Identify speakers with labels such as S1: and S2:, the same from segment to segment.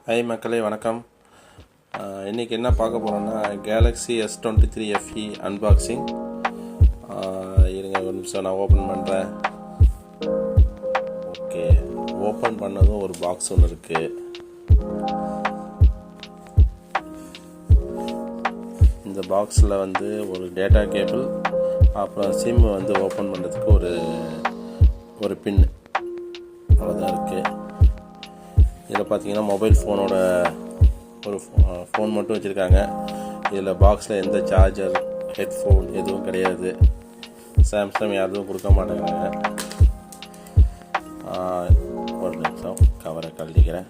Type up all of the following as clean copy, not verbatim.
S1: Hi மக்களே, வணக்கம். இன்றைக்கி என்ன பார்க்க போகிறோன்னா கேலக்ஸி S23 FE அன்பாக்சிங். இருங்க ஒரு நிமிஷம், நான் ஓப்பன் பண்ணுறேன். ஓகே, ஓப்பன் பண்ணதும் ஒரு பாக்ஸ் ஒன்று இருக்குது. இந்த பாக்ஸில் வந்து ஒரு டேட்டா கேபிள், அப்புறம் சிம் வந்து ஓப்பன் பண்ணுறதுக்கு ஒரு பின், அவ்வளோதான் இருக்குது. இதில் பார்த்தீங்கன்னா மொபைல் ஃபோனோட ஒரு ஃபோன் மட்டும் வச்சுருக்காங்க. இதில் பாக்ஸில் எந்த சார்ஜர், ஹெட்ஃபோன் எதுவும் கிடையாது. சாம்சங் யாரும் கொடுக்க மாட்டேங்கிறாங்க. ஒரு நிமிஷம் கவரை கழட்டிக்கிறேன்.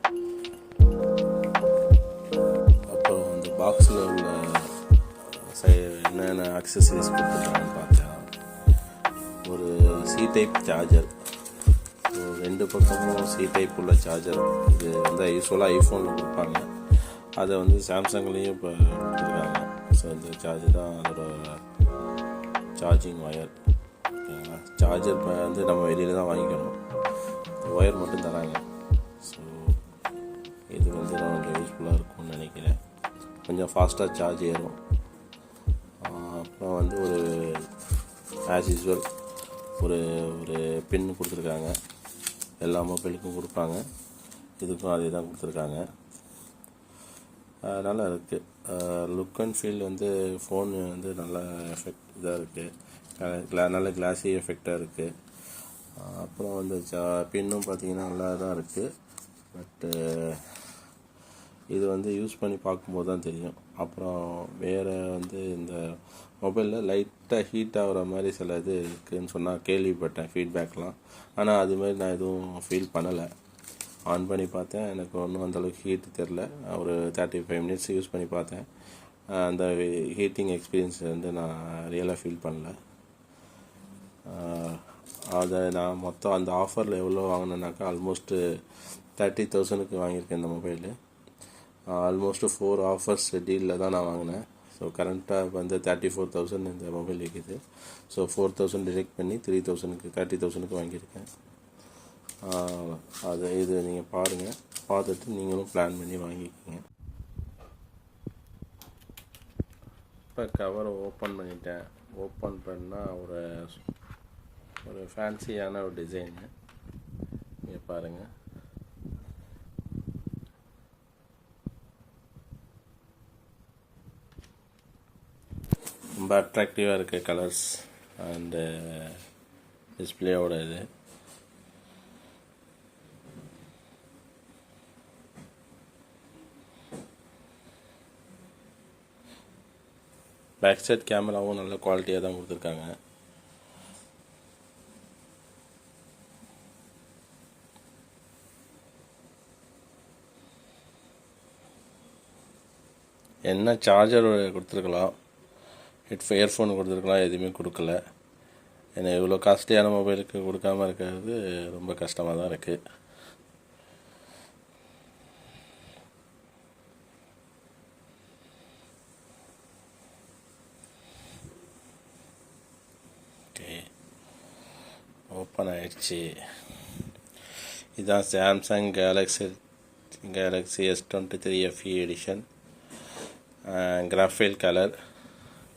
S1: அப்புறம் இந்த பாக்ஸில் உள்ள என்னென்ன ஆக்சசரிஸ் கொடுத்துருக்காங்கன்னு பார்த்தா, ஒரு சி டைப் சார்ஜர், ரெண்டு பக்கமும் சி டைப் உள்ள சார்ஜர். இது வந்து யூஸ்வலாக ஐஃபோனில் கொடுப்பாங்க, அதை வந்து சாம்சங்லேயும் இப்போ கொடுத்துருக்காங்க. ஸோ இந்த சார்ஜர் தான் அதோட சார்ஜிங் ஒயர். ஓகேங்களா, சார்ஜர் வந்து நம்ம வெளியில் தான் வாங்கிக்கணும், ஒயர் மட்டும் தராங்க. ஸோ இது வந்து நமக்கு யூஸ்ஃபுல்லாக இருக்கும்னு நினைக்கிறேன். கொஞ்சம் ஃபாஸ்ட்டாக சார்ஜ் ஏறும். அப்புறம் வந்து ஒரு ஆஸ் யூஸ்வல் ஒரு பின் கொடுத்துருக்காங்க. எல்லா மொபைலுக்கும் கொடுப்பாங்க, இதுக்கும் அதே தான் கொடுத்துருக்காங்க. நல்லா இருக்குது. லுக் அண்ட் ஃபீல் வந்து ஃபோன் வந்து நல்ல எஃபெக்ட் இதாக இருக்குது, நல்ல கிளாஸி எஃபெக்டாக இருக்குது. அப்புறம் வந்து பின்னும் பார்த்திங்கன்னா நல்லா தான் இருக்குது. பட்டு இது வந்து யூஸ் பண்ணி பார்க்கும்போது தான் தெரியும். அப்புறம் வேறு வந்து இந்த மொபைலில் லைட்டாக ஹீட் ஆகிற மாதிரி சில இது இருக்குதுன்னு சொன்னால் கேள்விப்பட்டேன், ஃபீட்பேக்லாம். ஆனால் அதுமாதிரி நான் எதுவும் ஃபீல் பண்ணலை. ஆன் பண்ணி பார்த்தேன், எனக்கு ஒன்றும் அந்தளவுக்கு ஹீட்டு தெரில. ஒரு 35 மினிட்ஸ் யூஸ் பண்ணி பார்த்தேன். அந்த ஹீட்டிங் எக்ஸ்பீரியன்ஸ் வந்து நான் ரியலாக ஃபீல் பண்ணல. அதை நான் மொத்தம் அந்த ஆஃபரில் எவ்வளோ வாங்கினேன்னாக்கா ஆல்மோஸ்ட்டு 30,000க்கு வாங்கியிருக்கேன் இந்த மொபைலு. ஆல்மோஸ்ட்டு 4 ஆஃபர்ஸ் டீலில் தான் நான் வாங்கினேன். ஸோ கரண்ட்டாக வந்து 34,000 இந்த மொபைல் இருக்குது. ஸோ 4,000 டிடெக்ட் பண்ணி 3,000க்கு 30,000க்கு வாங்கியிருக்கேன். இது நீங்கள் பாருங்கள், பார்த்துட்டு நீங்களும் பிளான் பண்ணி வாங்கிக்கிங்க. இப்போ கவரை ஓப்பன் பண்ணிட்டேன். ஓப்பன் பண்ணால் ஒரு ஃபேன்சியான ஒரு டிசைனு நீங்கள் பாருங்கள். ரொம்ப அட்ராக்டிவாக இருக்குது கலர்ஸ் அண்டு டிஸ்பிளேயோட இது. பேக் சைட் கேமராவும் நல்ல குவாலிட்டியாக தான் கொடுத்துருக்காங்க. என்ன சார்ஜர் கொடுத்துருக்கலாம், இயர்ஃபோன் கொடுத்துருக்கலாம், எதுவுமே கொடுக்கல. ஏன்னா இவ்வளோ காஸ்ட்லியான மொபைலுக்கு கொடுக்காமல் இருக்கிறது ரொம்ப கஷ்டமாக தான் இருக்குது. ஓகே, ஓப்பன் ஆயிடுச்சு. இதுதான் Samsung Galaxy S23 FE edition. Graphite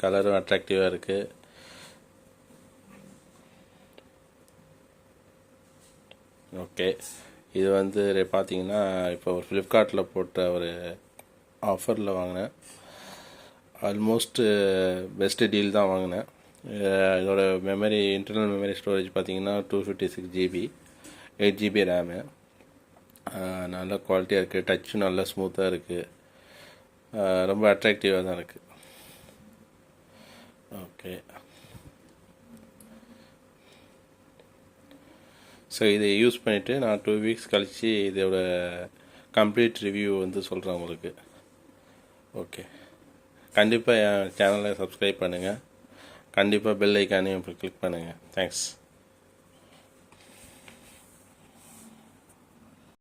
S1: கலரும் அட்ராக்டிவாக இருக்குது. ஓகே, இது வந்து பார்த்தீங்கன்னா இப்போ ஒரு ஃப்ளிப்கார்ட்டில் போட்ட ஒரு ஆஃபரில் வாங்கினேன். ஆல்மோஸ்ட்டு பெஸ்ட்டு டீல் தான் வாங்கினேன். இதோட இன்டர்னல் மெமரி ஸ்டோரேஜ் பார்த்தீங்கன்னா 256 GB, 8 GB ரேமு. நல்ல குவாலிட்டியாக இருக்குது, டச்சும் நல்லா ஸ்மூத்தாக இருக்குது, ரொம்ப அட்ராக்டிவாக தான் இருக்குது. ஓகே, ஸோ இதை யூஸ் பண்ணிவிட்டு நான் 2 வீக்ஸ் கழித்து இதோட கம்ப்ளீட் ரிவ்யூ வந்து சொல்கிறேன் உங்களுக்கு. ஓகே, கண்டிப்பாக என் சேனலை சப்ஸ்கிரைப் பண்ணுங்கள், கண்டிப்பாக பெல் ஐக்கானையும் கிளிக் பண்ணுங்கள். தேங்க்ஸ்.